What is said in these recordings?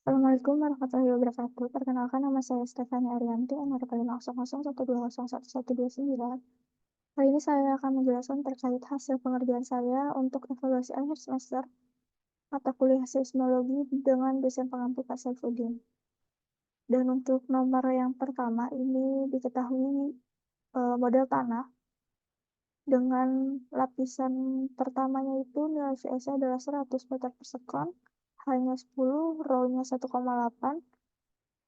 Assalamualaikum warahmatullahi wabarakatuh. Perkenalkan nama saya Stefani Arianti, NR 50012011129. Kali ini saya akan menjelaskan terkait hasil pengerjaan saya untuk evaluasi akhir semester mata kuliah seismologi dengan dosen pengampu Pak Saifuddin. Dan untuk nomor yang pertama ini diketahui model tanah dengan lapisan pertamanya itu nilai VS-nya adalah 100 meter per sekon, hanya 10, rho-nya 1,8,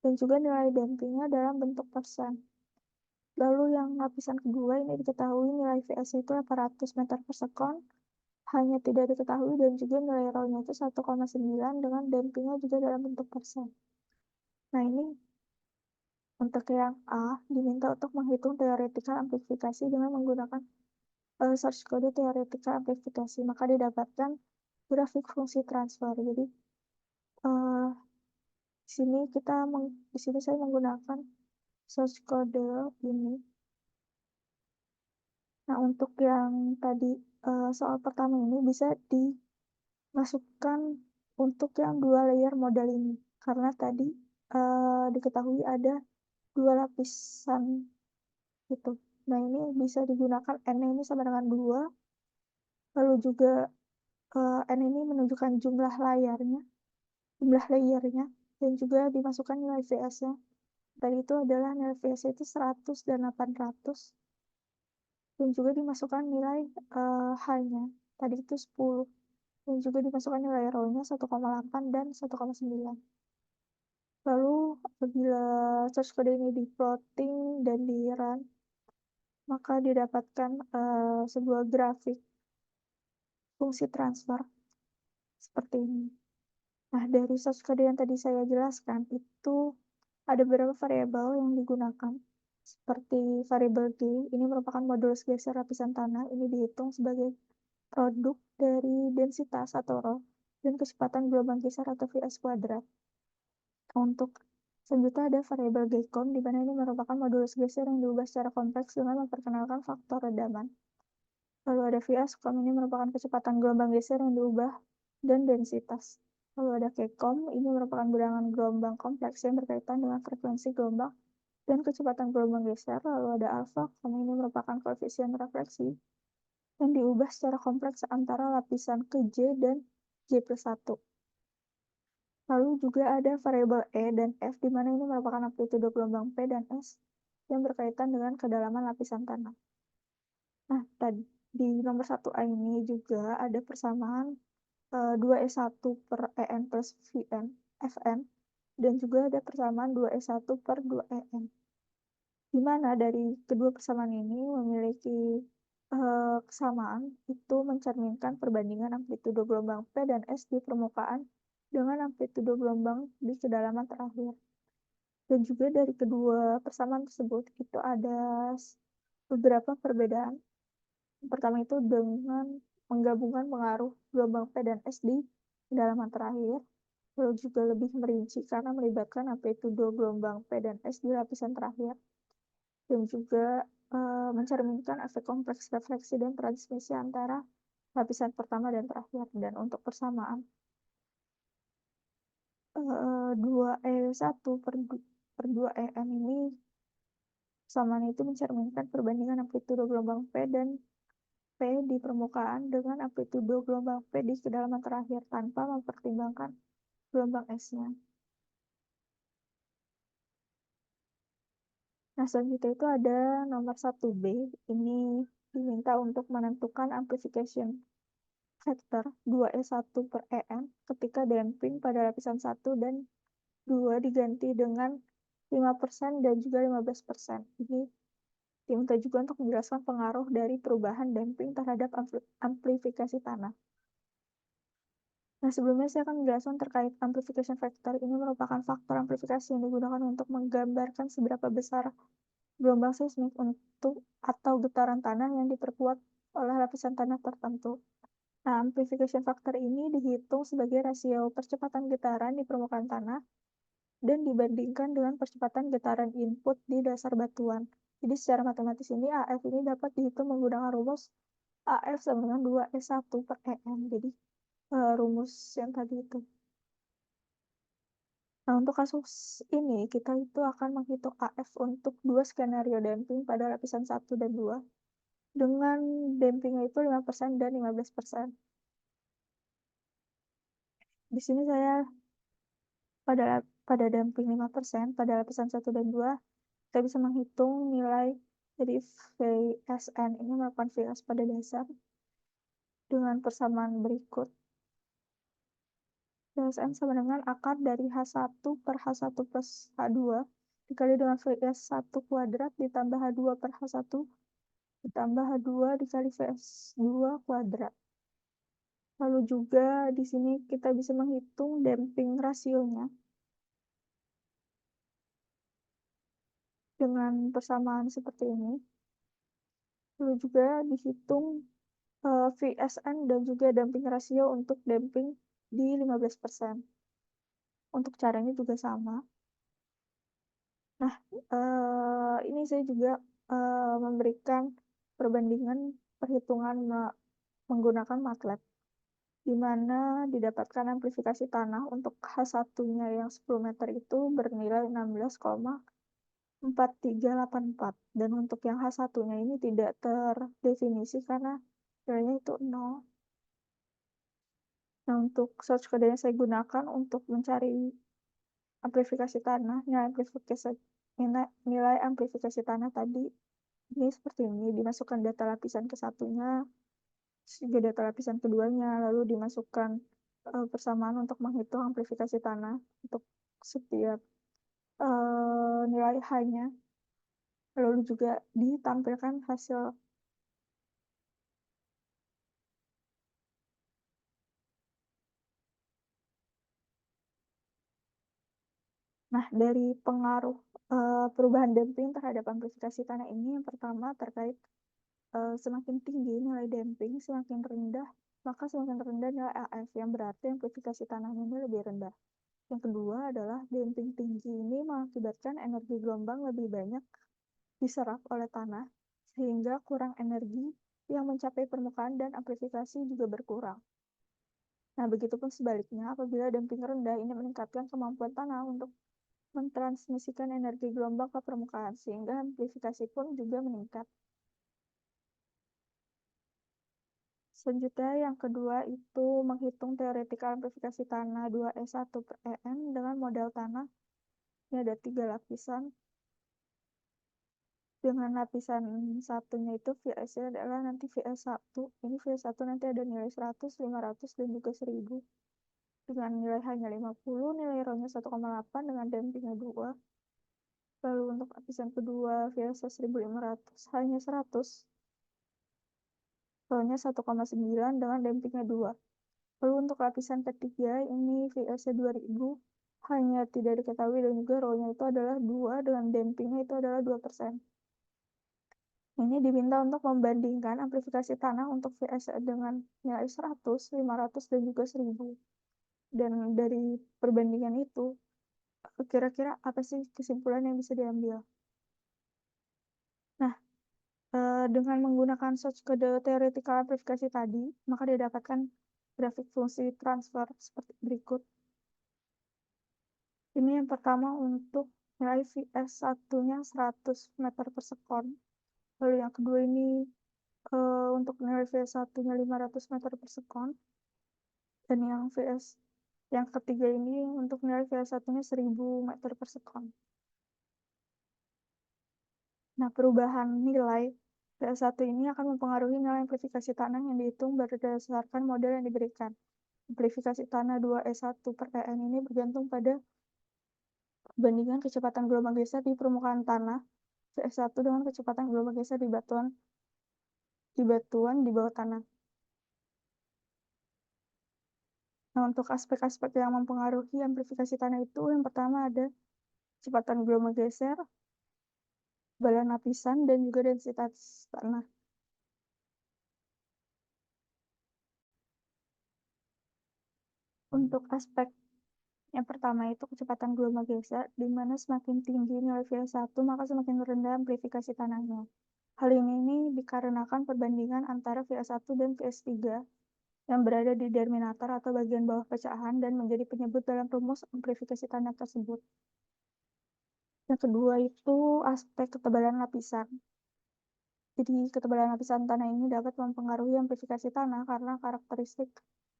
dan juga nilai dampingnya dalam bentuk persen. Lalu yang lapisan kedua ini diketahui nilai VS itu 800 meter per sekon, hanya tidak diketahui dan juga nilai rho-nya itu 1,9 dengan dampingnya juga dalam bentuk persen. Nah ini untuk yang A diminta untuk menghitung teoretikal amplifikasi dengan menggunakan source kode teoretikal amplifikasi, maka didapatkan grafik fungsi transfer. Jadi di sini saya menggunakan source kode ini. Nah, untuk yang tadi soal pertama ini bisa dimasukkan untuk yang 2 layer model ini. Karena tadi diketahui ada 2 lapisan gitu. Nah, ini bisa digunakan N ini sama dengan 2, lalu juga N ini menunjukkan jumlah layernya, dan juga dimasukkan nilai VS-nya. Tadi itu adalah nilai VS itu 100 dan 800. Dan juga dimasukkan nilai H-nya. Tadi itu 10. Dan juga dimasukkan nilai rho-nya 1,8 dan 1,9. Lalu apabila source code ini di-plotting dan di-run, maka didapatkan sebuah grafik fungsi transfer seperti ini. Nah, dari source code yang tadi saya jelaskan, itu ada beberapa variabel yang digunakan. Seperti variabel G, ini merupakan modulus geser lapisan tanah, ini dihitung sebagai produk dari densitas atau rho dan kecepatan gelombang geser atau VS kuadrat. Untuk selanjutnya ada variabel Gcom, di mana ini merupakan modulus geser yang diubah secara kompleks dengan memperkenalkan faktor redaman. Lalu ada VS-com, ini merupakan kecepatan gelombang geser yang diubah dan densitas. Lalu ada Kcom, ini merupakan bilangan gelombang kompleks yang berkaitan dengan frekuensi gelombang dan kecepatan gelombang geser. Lalu ada alpha-com, ini merupakan koefisien refleksi yang diubah secara kompleks antara lapisan ke J dan J+1. Lalu juga ada variabel E dan F, di mana ini merupakan amplitudo gelombang P dan S yang berkaitan dengan kedalaman lapisan tanah. Nah, tadi di nomor 1A ini juga ada persamaan 2E1 per EN plus Fn, dan juga ada persamaan 2E1 per 2En. Di mana dari kedua persamaan ini memiliki kesamaan itu mencerminkan perbandingan amplitudo gelombang P dan S di permukaan dengan amplitudo gelombang di kedalaman terakhir. Dan juga dari kedua persamaan tersebut itu ada beberapa perbedaan. Yang pertama itu dengan menggabungkan pengaruh gelombang P dan S di kedalaman terakhir, lalu juga lebih merinci karena melibatkan amplitudo gelombang P dan S di lapisan terakhir, dan juga mencerminkan efek kompleks refleksi dan transmisi antara lapisan pertama dan terakhir. Dan untuk persamaan 2E1 per 2En ini persamaan itu mencerminkan perbandingan amplitudo gelombang P dan P di permukaan dengan amplitudo gelombang P di kedalaman terakhir tanpa mempertimbangkan gelombang S-nya. Nah, selanjutnya itu ada nomor 1B, ini diminta untuk menentukan amplification factor 2E1 per EN ketika damping pada lapisan 1 dan 2 diganti dengan 5% dan juga 15%. Ini diminta juga untuk menjelaskan pengaruh dari perubahan damping terhadap amplifikasi tanah. Nah, sebelumnya saya akan menjelaskan terkait amplification factor. Ini merupakan faktor amplifikasi yang digunakan untuk menggambarkan seberapa besar gelombang seismik untuk atau getaran tanah yang diperkuat oleh lapisan tanah tertentu. Nah, amplification factor ini dihitung sebagai rasio percepatan getaran di permukaan tanah dan dibandingkan dengan percepatan getaran input di dasar batuan. Jadi secara matematis ini AF ini dapat dihitung menggunakan rumus AF sama dengan 2E1 per EN. Jadi rumus yang tadi itu. Nah, untuk kasus ini, kita itu akan menghitung AF untuk 2 skenario damping pada lapisan 1 dan 2, dengan dampingnya itu 5% dan 15%. Di sini saya pada damping 5%, pada lapisan 1 dan 2, kita bisa menghitung nilai dari VSN ini melakukan VS pada dasar dengan persamaan berikut. VSN sama dengan akar dari H1 per H1 plus H2 dikali dengan VS1 kuadrat ditambah H2 per H1 ditambah H2 dikali VS2 kuadrat. Lalu juga di sini kita bisa menghitung damping rasionya dengan persamaan seperti ini. Lalu juga dihitung VSN dan juga damping rasio untuk damping di 15%. Untuk caranya juga sama. Nah, ini saya juga memberikan perbandingan perhitungan menggunakan MATLAB, di mana didapatkan amplifikasi tanah untuk H1-nya yang 10 meter itu bernilai 16,4384, dan untuk yang H1-nya ini tidak terdefinisi karena nilainya itu 0. Nah, untuk source code yang saya gunakan untuk mencari amplifikasi tanah, nilai amplifikasi tanah tadi ini seperti ini, dimasukkan data lapisan ke satunya, juga data lapisan keduanya, lalu dimasukkan persamaan untuk menghitung amplifikasi tanah untuk setiap nilai H-nya, lalu juga ditampilkan hasil. Nah, dari pengaruh perubahan damping terhadap amplifikasi tanah ini, yang pertama terkait semakin tinggi nilai damping, semakin rendah, maka semakin rendah nilai AF, yang berarti amplifikasi tanahnya ini lebih rendah. Yang kedua adalah damping tinggi ini mengakibatkan energi gelombang lebih banyak diserap oleh tanah, sehingga kurang energi yang mencapai permukaan dan amplifikasi juga berkurang. Nah, begitupun sebaliknya, apabila damping rendah ini meningkatkan kemampuan tanah untuk mentransmisikan energi gelombang ke permukaan, sehingga amplifikasi pun juga meningkat. Selanjutnya, yang kedua itu menghitung teoretikal amplifikasi tanah 2E1 per EM dengan model tanah. Ini ada 3 lapisan. Dengan lapisan satunya itu VS-nya adalah nanti VS1. Ini VS1 nanti ada nilai 100, 500, dan juga 1000. Dengan nilai hanya 50, nilai rho-nya 1,8 dengan dampingnya 2. Lalu untuk lapisan kedua VS 1500 hanya 100. Rho-nya 1,9 dengan dampingnya 2. Lalu untuk lapisan ketiga ini VS 2000 hanya tidak diketahui, dan juga rho-nya itu adalah 2 dengan dampingnya itu adalah 2%. Ini diminta untuk membandingkan amplifikasi tanah untuk VS dengan nilai 100, 500, dan juga 1000. Dan dari perbandingan itu, kira-kira apa sih kesimpulan yang bisa diambil? Nah, dengan menggunakan source code theoretical amplifikasi tadi, maka didapatkan grafik fungsi transfer seperti berikut. Ini yang pertama untuk nilai VS satunya 100 meter per sekon. Lalu yang kedua ini untuk nilai VS satunya 500 meter per sekon. Dan yang ketiga ini untuk nilai VS satunya 1000 meter per sekon. Nah, perubahan nilai VS1 ini akan mempengaruhi nilai amplifikasi tanah yang dihitung berdasarkan model yang diberikan. Amplifikasi tanah 2E1 per EN ini bergantung pada perbandingan kecepatan gelombang geser di permukaan tanah VS1 dengan kecepatan gelombang geser di batuan di bawah tanah. Nah, untuk aspek-aspek yang mempengaruhi amplifikasi tanah itu, yang pertama ada kecepatan gelombang geser, balan lapisan, dan juga densitas tanah. Untuk aspek yang pertama itu kecepatan gelombang geser, di mana semakin tinggi nilai VS1, maka semakin rendah amplifikasi tanahnya. Hal ini dikarenakan perbandingan antara VS1 dan VS3, yang berada di derminator atau bagian bawah pecahan dan menjadi penyebut dalam rumus amplifikasi tanah tersebut. Yang kedua itu aspek ketebalan lapisan. Jadi ketebalan lapisan tanah ini dapat mempengaruhi amplifikasi tanah karena karakteristik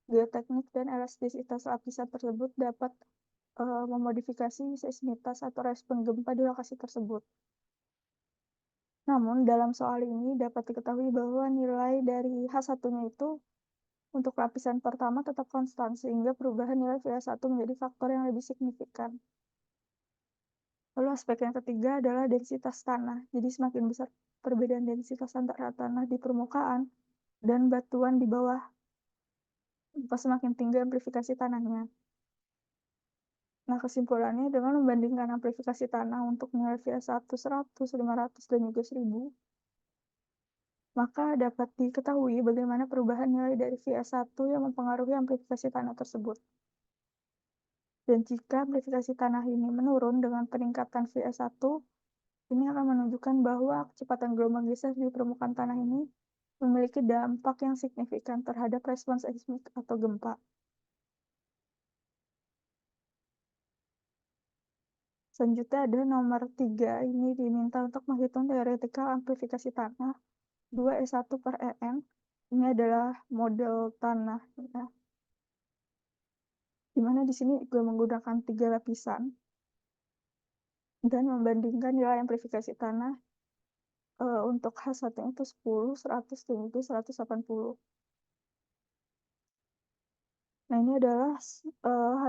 geoteknik dan elastisitas lapisan tersebut dapat memodifikasi seismitas atau respon gempa di lokasi tersebut. Namun, dalam soal ini dapat diketahui bahwa nilai dari H1-nya itu untuk lapisan pertama tetap konstan, sehingga perubahan nilai VH1 menjadi faktor yang lebih signifikan. Lalu aspek yang ketiga adalah densitas tanah. Jadi semakin besar perbedaan densitas antara tanah di permukaan dan batuan di bawah, maka semakin tinggi amplifikasi tanahnya. Nah, kesimpulannya dengan membandingkan amplifikasi tanah untuk nilai VH1 100, 500, dan juga 1000, maka dapat diketahui bagaimana perubahan nilai dari VH1 yang mempengaruhi amplifikasi tanah tersebut. Dan jika amplifikasi tanah ini menurun dengan peningkatan VH1, ini akan menunjukkan bahwa kecepatan gelombang geser di permukaan tanah ini memiliki dampak yang signifikan terhadap respons seismik atau gempa. Selanjutnya ada nomor 3, ini diminta untuk menghitung teoretikal amplifikasi tanah 2E1/EN. Ini adalah model tanah, ya. Dimana di sini juga menggunakan 3 lapisan dan membandingkan nilai amplifikasi tanah untuk H1 itu 10, 100, dan juga 180. Nah, ini adalah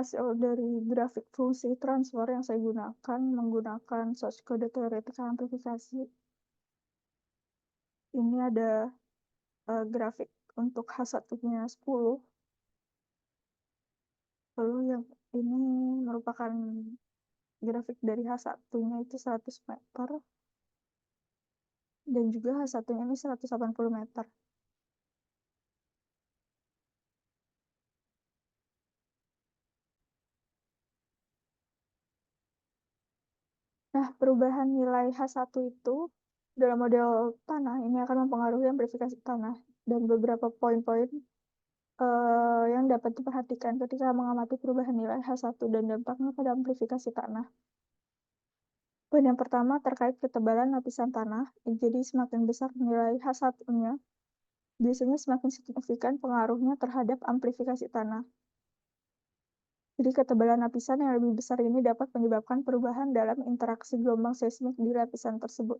hasil dari grafik fungsi transfer yang saya gunakan menggunakan source code teoretikal amplifikasi. Ini ada grafik untuk H1-nya 10. Lalu yang ini merupakan grafik dari H1-nya itu 100 meter. Dan juga H1-nya ini 180 meter. Nah, perubahan nilai H1 itu dalam model tanah ini akan mempengaruhi amplifikasi tanah dan beberapa poin-poin yang dapat diperhatikan ketika mengamati perubahan nilai H1 dan dampaknya pada amplifikasi tanah. Poin yang pertama terkait ketebalan lapisan tanah. Jadi semakin besar nilai H1-nya, biasanya semakin signifikan pengaruhnya terhadap amplifikasi tanah. Jadi ketebalan lapisan yang lebih besar ini dapat menyebabkan perubahan dalam interaksi gelombang seismik di lapisan tersebut.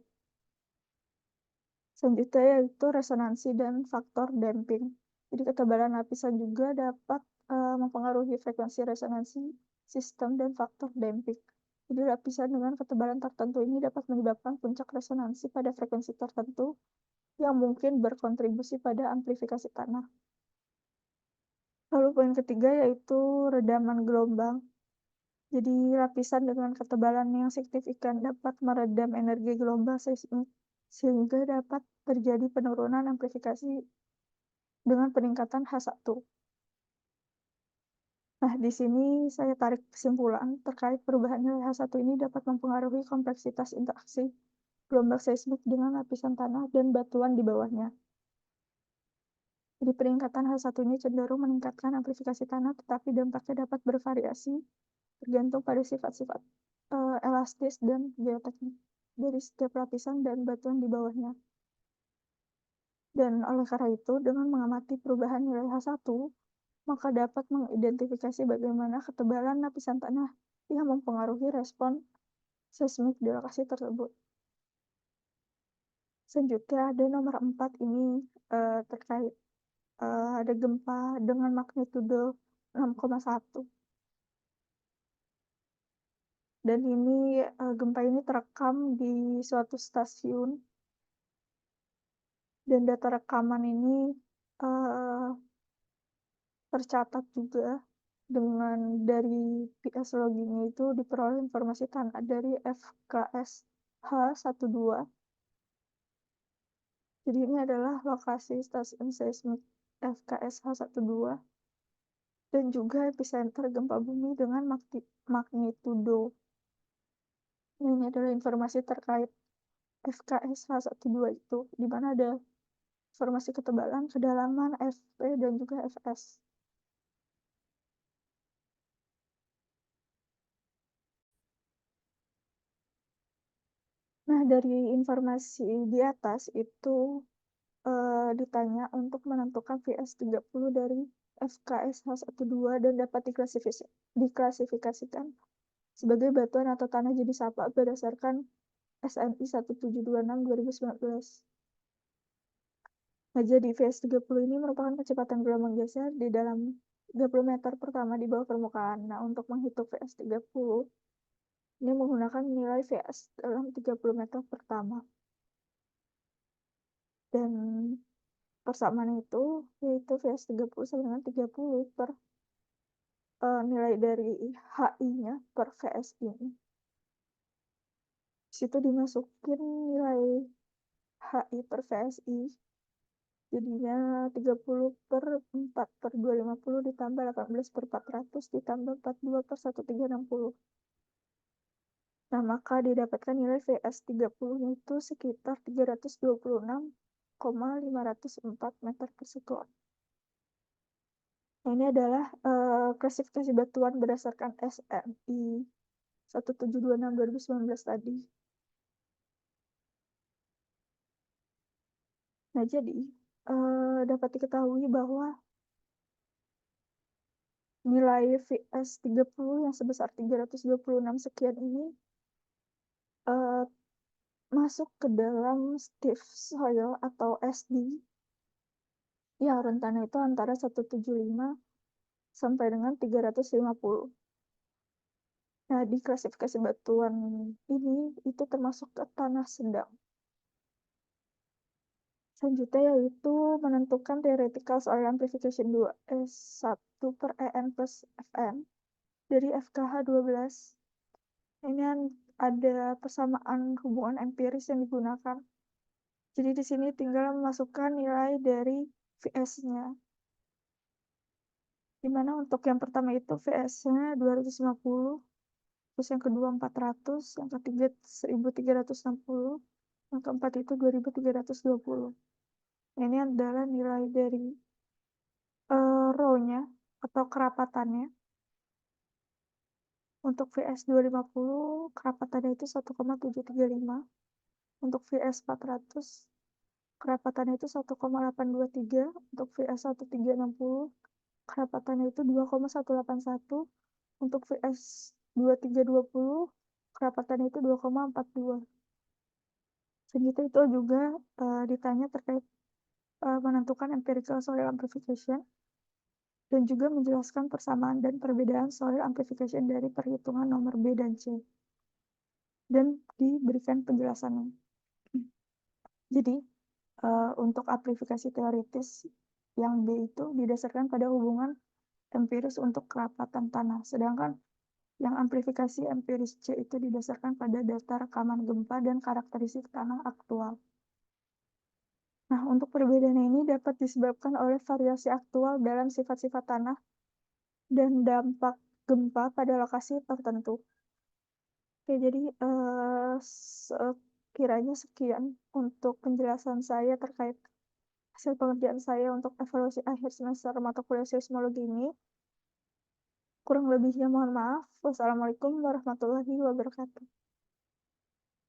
Selanjutnya yaitu resonansi dan faktor damping. Jadi ketebalan lapisan juga dapat mempengaruhi frekuensi resonansi sistem dan faktor damping. Jadi lapisan dengan ketebalan tertentu ini dapat menyebabkan puncak resonansi pada frekuensi tertentu yang mungkin berkontribusi pada amplifikasi tanah. Lalu poin ketiga yaitu redaman gelombang. Jadi lapisan dengan ketebalan yang signifikan dapat meredam energi gelombang seismik sehingga dapat terjadi penurunan amplifikasi dengan peningkatan H1. Nah, di sini saya tarik kesimpulan terkait perubahan nilai H1 ini dapat mempengaruhi kompleksitas interaksi gelombang seismik dengan lapisan tanah dan batuan di bawahnya. Jadi peningkatan H1 ini cenderung meningkatkan amplifikasi tanah, tetapi dampaknya dapat bervariasi tergantung pada sifat-sifat elastis dan geoteknik dari setiap lapisan dan batuan di bawahnya. Dan oleh karena itu, dengan mengamati perubahan nilai H1, maka dapat mengidentifikasi bagaimana ketebalan lapisan tanah yang mempengaruhi respon seismik di lokasi tersebut. Selanjutnya ada nomor 4 ini terkait ada gempa dengan magnitudo 6,1. Dan ini gempa ini terekam di suatu stasiun. Dan data rekaman ini tercatat juga dengan dari PS logging itu diperoleh informasi tanah dari FKS H12. Jadi ini adalah lokasi stasiun seismik FKS H12 dan juga epicenter gempa bumi dengan magnitudo. Ini adalah informasi terkait FKS H12 itu, di mana ada informasi ketebalan, kedalaman, FP, dan juga FS. Nah, dari informasi di atas itu ditanya untuk menentukan VS30 dari FKSH12 dan dapat diklasifikasikan sebagai batuan atau tanah jenis apa berdasarkan SNI 1726/2019. Nah, jadi VS30 ini merupakan kecepatan gelombang geser di dalam 30 meter pertama di bawah permukaan. Nah, untuk menghitung VS30, ini menggunakan nilai VS dalam 30 meter pertama. Dan persamaan itu yaitu VS30 sama dengan 30 per nilai dari HI-nya per VS ini. Di situ dimasukin nilai HI per VSI, jadinya 30 per 4 per 250 ditambah 18 per 400 ditambah 42 per 1360. Nah, maka didapatkan nilai VS30-nya itu sekitar 326,504 meter persekuan. Nah, ini adalah klasifikasi batuan berdasarkan SNI 1726/2019 tadi. Nah, jadi dapat diketahui bahwa nilai VS30 yang sebesar 326 sekian ini masuk ke dalam stiff soil atau SD yang rentannya itu antara 175 sampai dengan 350. Nah, di klasifikasi batuan ini itu termasuk ke tanah sedang. Selanjutnya yaitu menentukan theoretical soil amplification 2S1 per EN plus FN dari FKH 12. Ini ada persamaan hubungan empiris yang digunakan. Jadi di sini tinggal memasukkan nilai dari VS-nya. Dimana untuk yang pertama itu VS-nya 250, terus yang kedua 400, yang ketiga 1360, yang keempat itu 2320. Ini adalah nilai dari row-nya atau kerapatannya. Untuk VS 250 kerapatannya itu 1,735. Untuk VS 400 kerapatannya itu 1,823. Untuk VS 1360 kerapatannya itu 2,181. Untuk VS 2320 kerapatannya itu 2,42. Selanjutnya itu juga ditanya terkait menentukan empirical soil amplification dan juga menjelaskan persamaan dan perbedaan soil amplification dari perhitungan nomor B dan C. Dan diberikan penjelasannya. Jadi, untuk amplifikasi teoritis yang B itu didasarkan pada hubungan empiris untuk kerapatan tanah. Sedangkan yang amplifikasi empiris C itu didasarkan pada data rekaman gempa dan karakteristik tanah aktual. Nah, untuk perbedaan ini dapat disebabkan oleh variasi aktual dalam sifat-sifat tanah dan dampak gempa pada lokasi tertentu. Oke, jadi sekiranya sekian untuk penjelasan saya terkait hasil pengerjaan saya untuk evaluasi akhir semester mata kuliah seismologi ini. Kurang lebihnya mohon maaf. Wassalamualaikum warahmatullahi wabarakatuh.